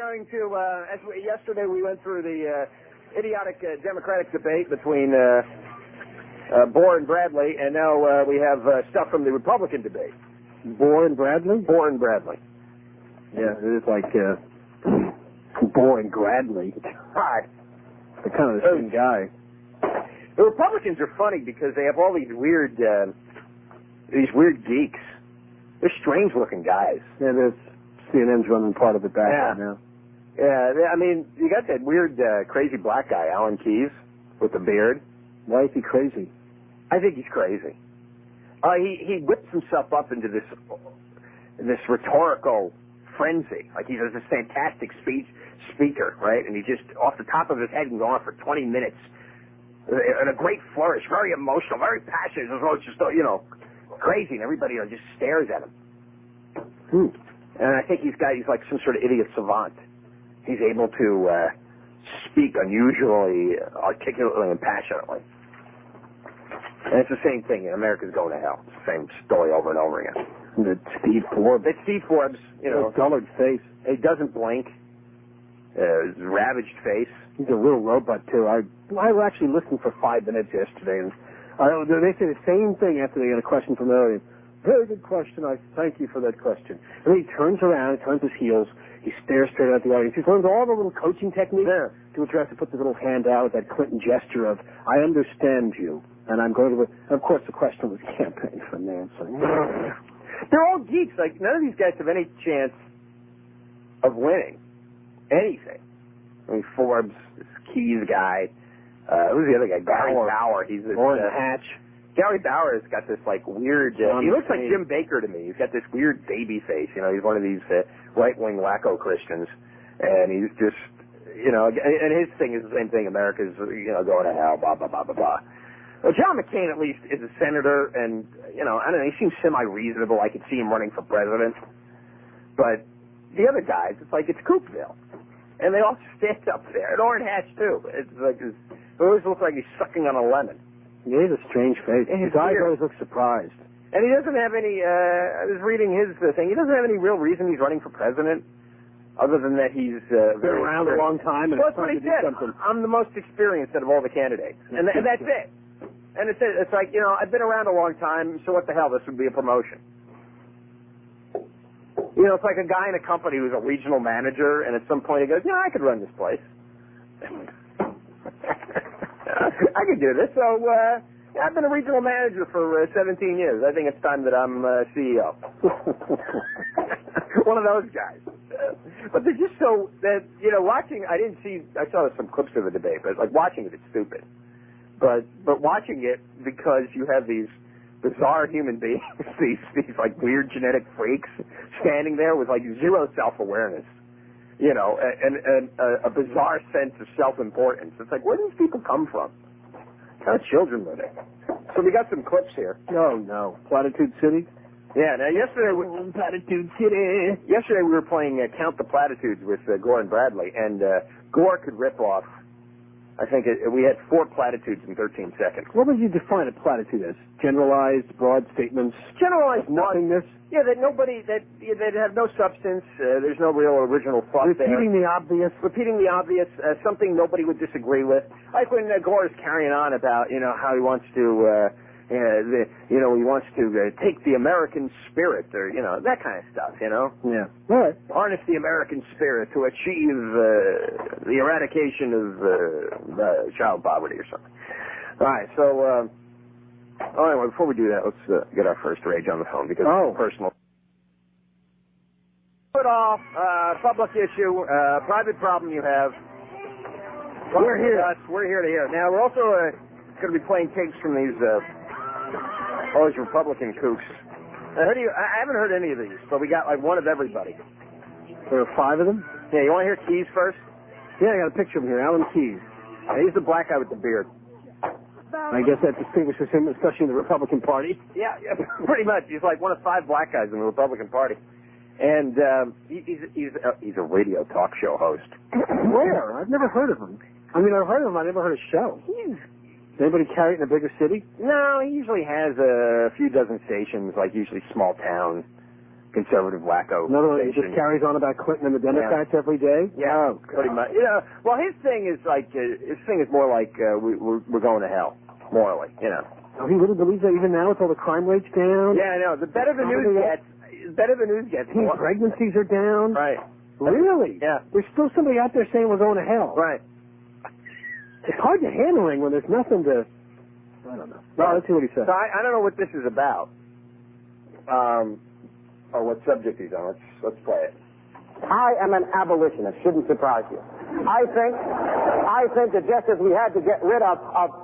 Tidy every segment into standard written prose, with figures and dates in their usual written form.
Going to, yesterday we went through the idiotic Democratic debate between Bohr and Bradley, and now we have stuff from the Republican debate. Bohr and Bradley? Bohr and Bradley. Yeah, it is like Bohr and Bradley. Hi. They're kind of the same guy. The Republicans are funny because they have all these weird geeks. They're strange-looking guys. Yeah, there's CNN's running part of it back right now. Yeah, I mean, you got that weird, crazy black guy, Alan Keyes, with the beard. Why is he crazy? I think he's crazy. He whips himself up into this rhetorical frenzy. Like he's this fantastic speaker, right? And he just, off the top of his head, can go on for 20 minutes in a great flourish, very emotional, very passionate. It's just, crazy, and everybody just stares at him. And I think he's like some sort of idiot savant. He's able to speak unusually articulately and passionately. And it's the same thing. America's going to hell. It's the same story over and over again. It's Steve Forbes. It's Steve Forbes, Dullard face. He doesn't blink. His ravaged face. He's a real robot, too. I actually listened for 5 minutes yesterday, and they say the same thing after they get a question from the audience. Very good question. I thank you for that question. And then he turns around, he turns his heels, he stares straight at the audience. He learns all the little coaching techniques to address. He puts his little hand out with that Clinton gesture of, I understand you, and I'm going to... And of course, the question was campaign for Nancy. They're all geeks. Like, none of these guys have any chance of winning anything. I mean, Forbes, this Keyes guy, who's the other guy? Gary Bauer. He's Or in the Hatch. Gary Bauer has got this, like, weird... he looks like Jim Baker to me. He's got this weird baby face. He's one of these right-wing wacko Christians. And he's just, and his thing is the same thing. America's, going to hell, blah, blah, blah, blah, blah. Well, John McCain, at least, is a senator, and, I don't know, he seems semi-reasonable. I could see him running for president. But the other guys, it's like, it's Coopville. And they all stand up there. And Orrin Hatch, too. It's like, it always looks like he's sucking on a lemon. He has a strange face. His eyes always look surprised. And he doesn't have any, I was reading his thing, he doesn't have any real reason he's running for president, other than that he's been around a long time. And well, that's what he said. I'm the most experienced out of all the candidates. And that's it. And it's like, I've been around a long time, so what the hell, this would be a promotion. It's like a guy in a company who's a regional manager, and at some point he goes, I could run this place. I could do this. So I've been a regional manager for 17 years. I think it's time that I'm CEO. One of those guys. But they're just so that watching. I saw some clips of the debate, but like watching it's stupid. But watching it because you have these bizarre human beings, these like weird genetic freaks standing there with like zero self-awareness. And a bizarre sense of self-importance. It's like, where do these people come from? What kind of children were they? So we got some clips here. Oh, no. Platitude City? Yeah, now yesterday... Platitude City. Yesterday we were playing Count the Platitudes with Gore and Bradley, and Gore could rip off, I think we had 4 platitudes in 13 seconds. What would you define a platitude as? Generalized, broad statements? Generalized nothingness? Yeah, that have no substance. There's no real original thought Repeating the obvious. Repeating the obvious, something nobody would disagree with. Like when Gore is carrying on about, how he wants to, he wants to take the American spirit, or, that kind of stuff, Yeah. All right. Harness the American spirit to achieve the eradication of child poverty or something. All right, so... anyway, before we do that, let's get our first rage on the phone because it's personal. Put off, public issue, private problem you have. We're here. We're here to hear. Now, we're also going to be playing tapes from these Republican kooks. I haven't heard any of these, but we got like one of everybody. There are 5 of them? Yeah, you want to hear Keyes first? Yeah, I got a picture of him here, Alan Keyes. He's the black guy with the beard. I guess that distinguishes him, especially in the Republican Party. Yeah, pretty much. He's like one of 5 black guys in the Republican Party. And he's a radio talk show host. Where? I've never heard of him. I mean, I've heard of him. I've never heard a show. Does anybody carry it in a bigger city? No, he usually has a few dozen stations, like usually small town conservative wacko. In other words, he just carries on about Clinton and the Democrats every day? Yeah, pretty much. Yeah. Well, his thing is more like we're going to hell, morally, you know. Oh, he really believes that even now with all the crime rates down? Yeah, I know. The better the news gets, teen pregnancies are down? Right. Really? Yeah. There's still somebody out there saying we're going to hell. Right. It's hard to handling when there's nothing to... I don't know. Well, let's see what he says. So I don't know what this is about. Or what subject he's on. Let's play it. I am an abolitionist. Shouldn't surprise you. I think that just as we had to get rid of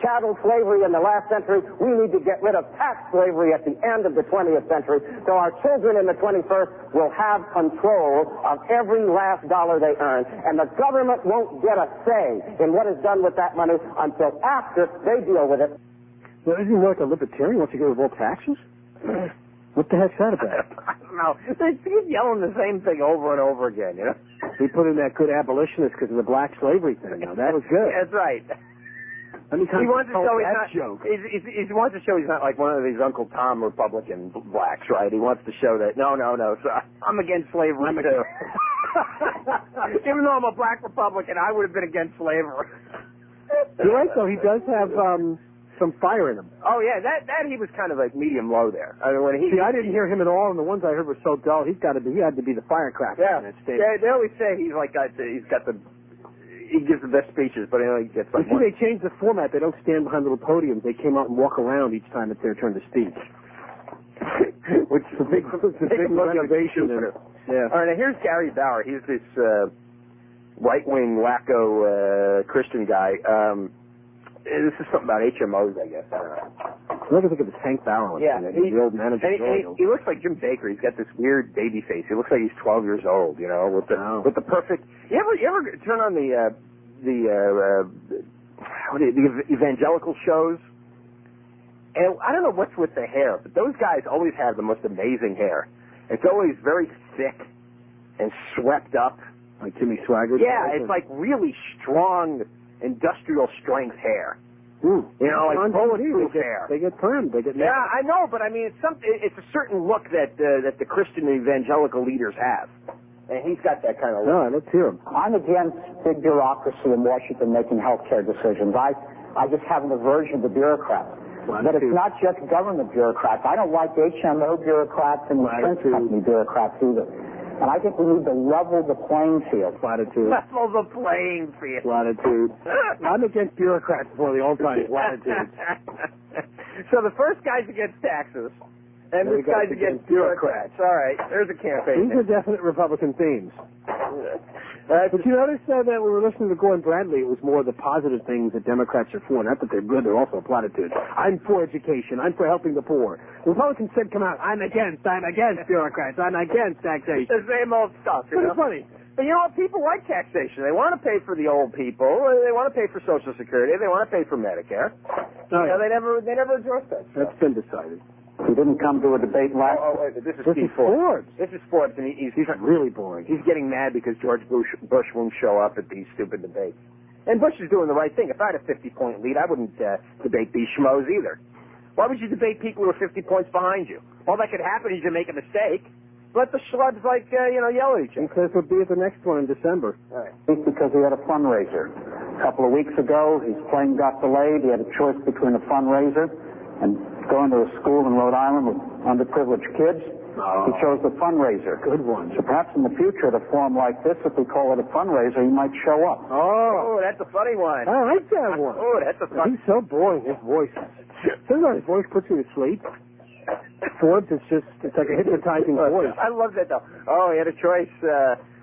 chattel slavery in the last century, we need to get rid of tax slavery at the end of the 20th century, so our children in the 21st will have control of every last dollar they earn, and the government won't get a say in what is done with that money until after they deal with it. Well, isn't he like a libertarian? Wants to get rid of all taxes? What the heck's that about? I don't know. They keep yelling the same thing over and over again, you know? He put in that good abolitionist because of the black slavery thing. Now, that was good. That's right. He wants to show he wants to show he's not like one of these Uncle Tom Republican blacks, right? He wants to show that, no, so I'm against slavery, too. Even though I'm a black Republican, I would have been against slavery. You're right, though. He does have... some fire in him. Oh yeah, that he was kind of like medium low there. I mean, I didn't hear him at all, and the ones I heard were so dull. He had to be the firecracker. Yeah, in that state. Yeah. They always say he gives the best speeches, but he only gets like. You see, they changed the format. They don't stand behind little podiums. They came out and walk around each time it's their turn to speak. Which is a big motivation. Yeah. All right, now here's Gary Bauer. He's this right-wing wacko Christian guy. This is something about HMOs, I guess. I don't know. Look at this Hank Bauer. Yeah, the old manager. He looks like Jim Baker. He's got this weird baby face. He looks like he's 12 years old. You know, with the perfect. You ever turn on the evangelical shows? And I don't know what's with the hair, but those guys always have the most amazing hair. It's always very thick and swept up. Like Jimmy Swaggart? Yeah, it's like really strong industrial strength hair. You know, like bulletproof hair. They get permed. Yeah, I know, but I mean, it's a certain look that the Christian evangelical leaders have, and he's got that kind of look. No, let's hear him. I'm against big bureaucracy in Washington making health care decisions. I just have an aversion to bureaucrats. But it's not just government bureaucrats. I don't like HMO bureaucrats and insurance company bureaucrats either. And I think we need to level the playing field. Platitude. Level the playing field. Platitude. I'm against bureaucrats for the old time platitudes. So the first guy's against taxes, and this guy's against bureaucrats. All right, there's a campaign. These are definite Republican themes. But you notice that when we were listening to Gordon Bradley, it was more the positive things that Democrats are for. Not that they're good, they're also platitudes. I'm for education. I'm for helping the poor. The Republicans said, come out, I'm against bureaucrats. I'm against taxation. The same old stuff. It's funny. But you know what? People like taxation. They want to pay for the old people. They want to pay for Social Security. They want to pay for Medicare. Oh, yeah. They never addressed that. That's been decided. He didn't come to a debate last. Wait, this is Steve Forbes. This is Forbes, and he's really boring. He's getting mad because George Bush won't show up at these stupid debates. And Bush is doing the right thing. If I had a 50-point lead, I wouldn't debate these schmoes either. Why would you debate people who are 50 points behind you? All that could happen is you make a mistake. Let the schlubs yell at each other. Because we'll be at the next one in December. Right. Because he had a fundraiser. A couple of weeks ago, his plane got delayed. He had a choice between a fundraiser and going to a school in Rhode Island with underprivileged kids. He chose the fundraiser. Good one. So perhaps in the future, at a forum like this, if we call it a fundraiser, he might show up. Oh, that's a funny one. I like that one. Oh, that's a funny. He's so boring, his voice. Sometimes his voice puts you to sleep. Forbes, it's like a hypnotizing voice. I love that, though. Oh, he had a choice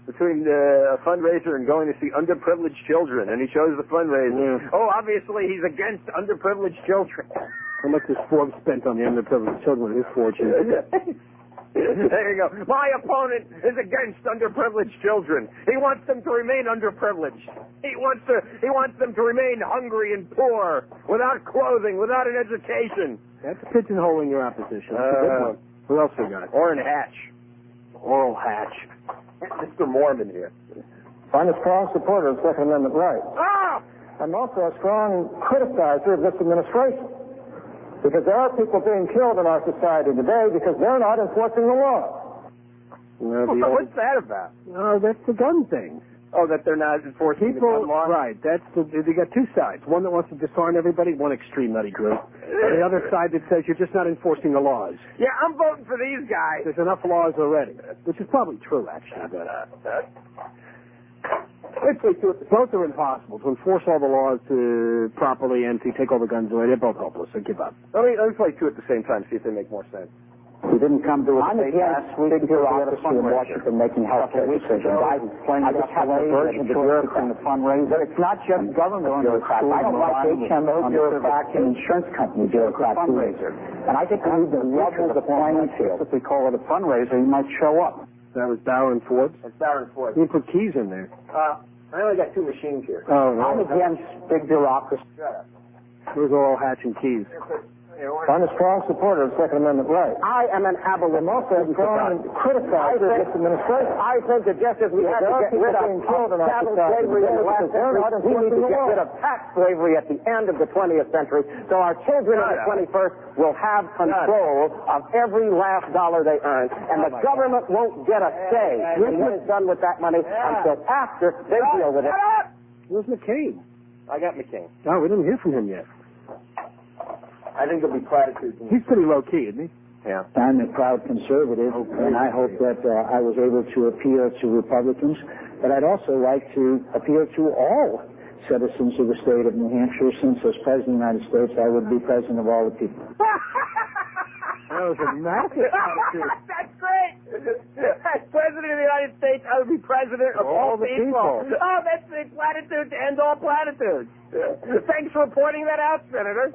between a fundraiser and going to see underprivileged children, and he chose the fundraiser. Yeah. Oh, obviously he's against underprivileged children. How much has Forbes spent on the underprivileged children with his fortune? There you go. My opponent is against underprivileged children. He wants them to remain underprivileged. He wants them to remain hungry and poor, without clothing, without an education. That's pigeonholing your opposition. That's a good one. Who else we got? Orrin Hatch. Orrin Hatch. Mr. Mormon here. I'm a strong supporter of Second Amendment rights. Ah! I'm also a strong criticizer of this administration. Because there are people being killed in our society today because they're not enforcing the law. What's that about? Oh, that's the gun thing. Oh, that they're not enforcing the gun law? Right. They got two sides. One that wants to disarm everybody, one extreme nutty group. And the other side that says you're just not enforcing the laws. Yeah, I'm voting for these guys. There's enough laws already, which is probably true, actually. But, both are impossible. To enforce all the laws properly and to take all the guns away, they're both hopeless. So give up. Let me play two at the same time, see if they make more sense. We didn't come to a state last week big bureaucracy in Washington making health care decisions. I just have a version of the bureaucracy and the fundraiser. It's not just government bureaucrats. I don't like HMO bureaucrats and insurance company bureaucrats fundraiser. And I think we need to level the playing field. If we call it a fundraiser, you might show up. That was Bauer and Forbes? That's Bauer and Forbes. You put keys in there. I only got two machines here. Oh, no. I'm against big bureaucracy. Shut up. Those are all Hatch and keys. I'm a strong supporter of Second Amendment rights. I am an abolitionist. I'm also strong criticising this administration. I think that just as we had to get rid of chattel slavery in the last century, we need to get rid of tax slavery at the end of the 20th century, so our children in the 21st will have control of every last dollar they earn, and the government won't get a say in what is done with that money until after they deal with it. Where's McCain? I got McCain. Oh, we didn't hear from him yet. I think there'll be platitudes. He's pretty low-key, isn't he? Yeah. I'm a proud conservative, and I hope that I was able to appeal to Republicans, but I'd also like to appeal to all citizens of the state of New Hampshire, since as President of the United States, I would be president of all the people. That was a massive attitude. That's great. As President of the United States, I would be president of all the people. Oh, that's the platitude to end all platitudes. Thanks for pointing that out, Senator.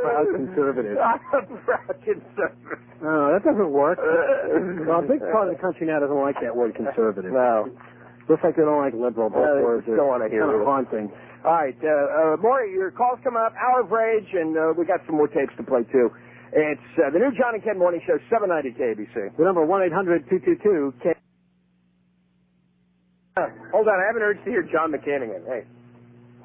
Proud conservative. I'm a proud conservative. No, that doesn't work. Well, a big part of the country now doesn't like that word conservative. No. Looks like they don't like liberal. Both words are don't want to hear kind of it. haunting. All right, more your calls come up. Hour of Rage, and we got some more tapes to play too. It's the new John and Ken Morning Show, 790 KBC. The number 1-800-222-K. Hold on, I have an urge to hear John McCain again. Hey.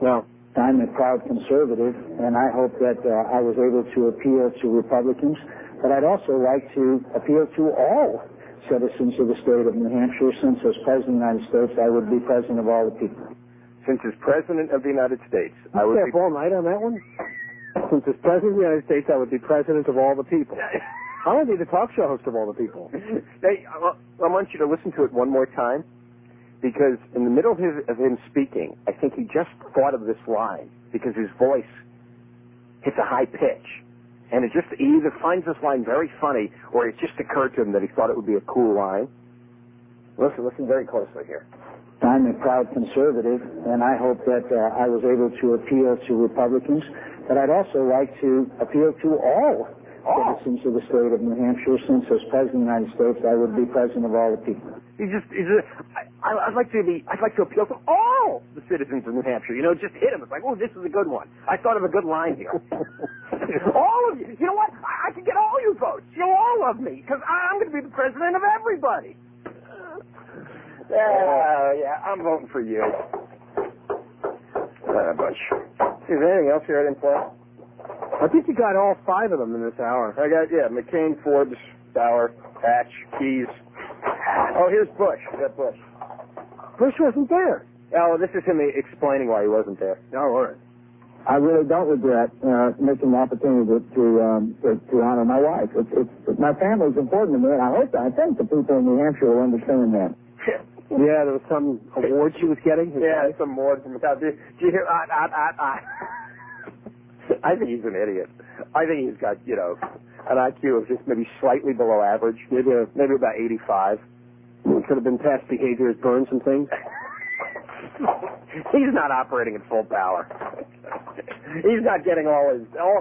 Well, I'm a proud conservative, and I hope that I was able to appeal to Republicans, but I'd also like to appeal to all citizens of the state of New Hampshire, since as President of the United States, I would be president of all the people. Since as President of the United States, I would stay up all night on that one? Since as President of the United States, I would be president of all the people. I want to be the talk show host of all the people. Hey, I want you to listen to it one more time, because in the middle of him speaking, I think he just thought of this line, because his voice hits a high pitch. And he either finds this line very funny, or it just occurred to him that he thought it would be a cool line. Listen very closely here. I'm a proud conservative, and I hope that I was able to appeal to Republicans, but I'd also like to appeal to all citizens of the state of New Hampshire, since as President of the United States, I would be president of all the people. I'd like to appeal to all the citizens of New Hampshire. You know, just hit him. It's like, oh, this is a good one. I thought of a good line here. All of you. You know what? I can get all your votes. You know, all of me, because I'm going to be the president of everybody. Yeah, I'm voting for you. Bunch. Is there anything else here I didn't play? I think you got all 5 of them in this hour. I got, McCain, Forbes, Bauer, Hatch, Keys. Oh, here's Bush. I got Bush. Bush wasn't there. Oh, this is him explaining why he wasn't there. Oh, all right. I really don't regret missing the opportunity to honor my wife. My family's important to me, and I think the people in New Hampshire will understand that. Yeah, there was some award she was getting. Yeah, some award from the top. Did you hear? I think he's an idiot. I think he's got, an IQ of just maybe slightly below average, maybe about 85. Could have been past behavior as burns and things. He's not operating at full power. He's not getting all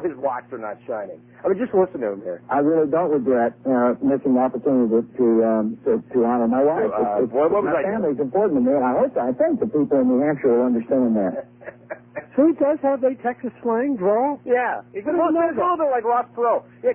his watts are not shining. I mean, just listen to him here. I really don't regret missing the opportunity to honor my wife. My family's important to me, and I think the people in New Hampshire will understand that. So he does have a Texas slang drawl? Yeah. He's a little bit like Ross Perot. Yeah,